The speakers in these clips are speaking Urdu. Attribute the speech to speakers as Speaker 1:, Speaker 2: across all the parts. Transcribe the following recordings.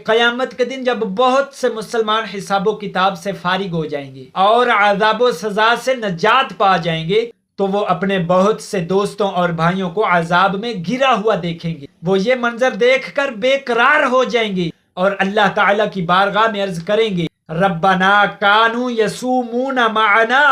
Speaker 1: قیامت کے دن جب بہت سے مسلمان حساب و کتاب سے فارغ ہو جائیں گے اور عذاب و سزا سے نجات پا جائیں گے تو وہ اپنے بہت سے دوستوں اور بھائیوں کو عذاب میں گھرا ہوا دیکھیں گے. وہ یہ منظر دیکھ کر بے قرار ہو جائیں گے اور اللہ تعالیٰ کی بارگاہ میں عرض کریں گے ربنا کانوا یصومون معنا،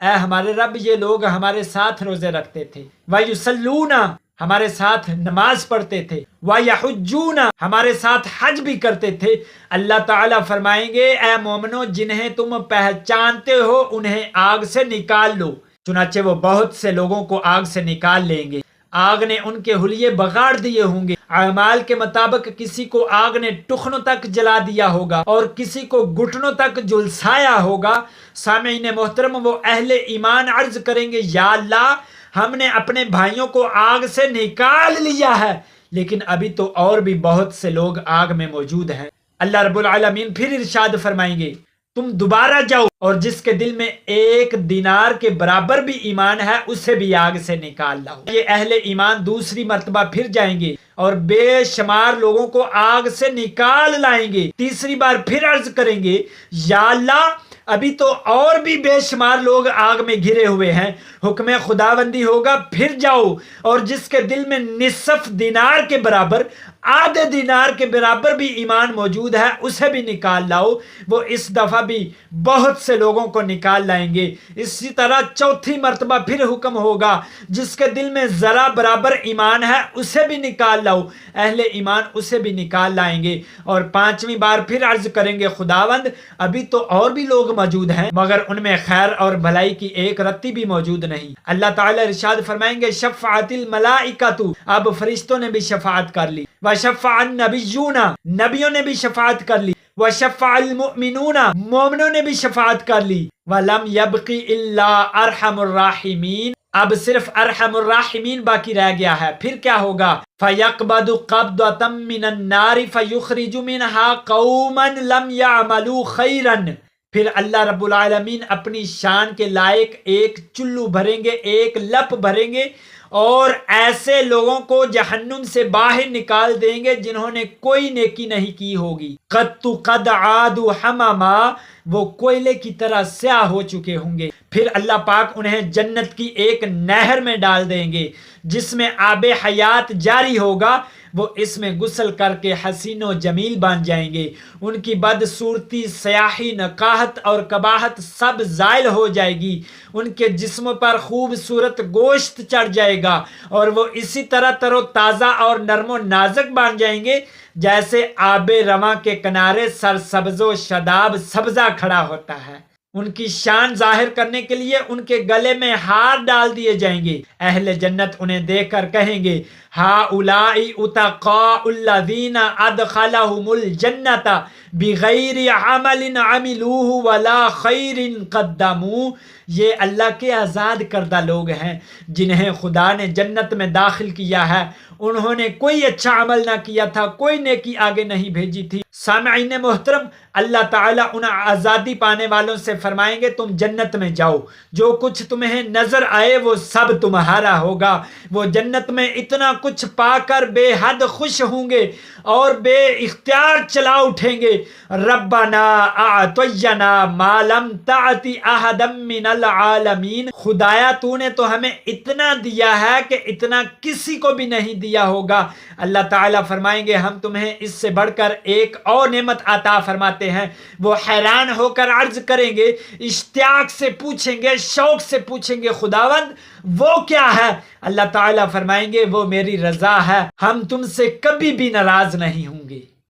Speaker 1: اے ہمارے رب یہ لوگ ہمارے ساتھ روزے رکھتے تھے، ویصلون ہمارے ساتھ نماز پڑھتے تھے، ویحجون ہمارے ساتھ حج بھی کرتے تھے. اللہ تعالیٰ فرمائیں گے اے مومنو جنہیں تم پہچانتے ہو انہیں آگ سے نکال لو. چنانچہ وہ بہت سے لوگوں کو آگ سے نکال لیں گے. آگ نے ان کے حلیے بگاڑ دیے ہوں گے. اعمال کے مطابق کسی کو آگ نے ٹخنوں تک جلا دیا ہوگا اور کسی کو گھٹنوں تک جھلسایا ہوگا. سامعین محترم، وہ اہل ایمان عرض کریں گے یا اللہ ہم نے اپنے بھائیوں کو آگ سے نکال لیا ہے لیکن ابھی تو اور بھی بہت سے لوگ آگ میں موجود ہیں. اللہ رب العالمین پھر ارشاد فرمائیں گے تم دوبارہ جاؤ اور جس کے دل میں 1 دینار کے برابر بھی ایمان ہے اسے بھی آگ سے نکال لاؤ. یہ اہل ایمان دوسری مرتبہ پھر جائیں گے اور بے شمار لوگوں کو آگ سے نکال لائیں گے. تیسری بار پھر عرض کریں گے یا اللہ ابھی تو اور بھی بے شمار لوگ آگ میں گھرے ہوئے ہیں. حکم خداوندی ہوگا پھر جاؤ اور جس کے دل میں نصف دینار کے برابر، آدھے دینار کے برابر بھی ایمان موجود ہے اسے بھی نکال لاؤ. وہ اس دفعہ بھی بہت سے لوگوں کو نکال لائیں گے. اسی طرح چوتھی مرتبہ پھر حکم ہوگا جس کے دل میں ذرا برابر ایمان ہے اسے بھی نکال لاؤ. اہل ایمان اسے بھی نکال لائیں گے. اور 5ویں بار پھر عرض کریں گے خداوند ابھی تو اور بھی لوگ موجود ہیں مگر ان میں خیر اور بھلائی کی ایک رتی بھی موجود نہیں. اللہ تعالیٰ ارشاد فرمائیں گے شفاعت الملائکۃ، اب فرشتوں نے بھی شفاعت کر لی، وشفع النبیون نبیوں نے بھی شفاعت کر لی، وشفع المؤمنون مومنوں نے بھی شفاعت کر لی، ولم یبق الا ارحم الراحمین، اب صرف ارحم الراحمین باقی رہ گیا ہے. پھر کیا ہوگا؟ فَيَقْبَضُ قَبْضَةً مِّنَ النَّارِ فَيُخْرِجُ مِنْهَا قَوْمًا لَمْ يَعْمَلُوا خَيْرًا. پھر اللہ رب العالمین اپنی شان کے لائق ایک چلو بھریں گے، ایک لپ بھریں گے اور ایسے لوگوں کو جہنم سے باہر نکال دیں گے جنہوں نے کوئی نیکی نہیں کی ہوگی. قد عادوا حمما، وہ کوئلے کی طرح سیاہ ہو چکے ہوں گے. پھر اللہ پاک انہیں جنت کی ایک نہر میں ڈال دیں گے جس میں آب حیات جاری ہوگا. وہ اس میں غسل کر کے حسین و جمیل بن جائیں گے. ان کی بدصورتی، سیاہی، نقاہت اور قباحت سب زائل ہو جائے گی. ان کے جسم پر خوبصورت گوشت چڑھ جائے گا اور وہ اسی طرح تر و تازہ اور نرم و نازک بن جائیں گے جیسے آب رواں کے کنارے سرسبز و شاداب سبزہ کھڑا ہوتا ہے. ان کی شان ظاہر کرنے کے لیے ان کے گلے میں ہار ڈال دیے جائیں گے. اہل جنت انہیں دیکھ کر کہیں گے ہؤلاء اتقاء الذین ادخلهم الجنۃ بغیر عمل عملوه ولا خیر قدموا. یہ اللہ کے آزاد کردہ لوگ ہیں جنہیں خدا نے جنت میں داخل کیا ہے. انہوں نے کوئی اچھا عمل نہ کیا تھا، کوئی نیکی آگے نہیں بھیجی تھی. سامعین محترم، اللہ تعالیٰ ان آزادی پانے والوں سے فرمائیں گے تم جنت میں جاؤ، جو کچھ تمہیں نظر آئے وہ سب تمہارا ہوگا. وہ جنت میں اتنا کچھ پا کر بے حد خوش ہوں گے اور بے اختیار چلا اٹھیں گے ربنا اعطینا ما لم تعط احدا من العالمین. خدایا تو نے تو ہمیں اتنا دیا ہے کہ اتنا کسی کو بھی نہیں دیا ہوگا. اللہ تعالیٰ فرمائیں گے ہم تمہیں اس سے بڑھ کر ایک اور نعمت عطا فرماتے ہیں. وہ حیران ہو کر عرض کریں گے، اشتیاق سے پوچھیں گے، شوق سے پوچھیں گے خداوند وہ کیا ہے؟ اللہ تعالیٰ فرمائیں گے وہ میری رضا ہے، ہم تم سے کبھی بھی ناراض نہیں ہوں گے.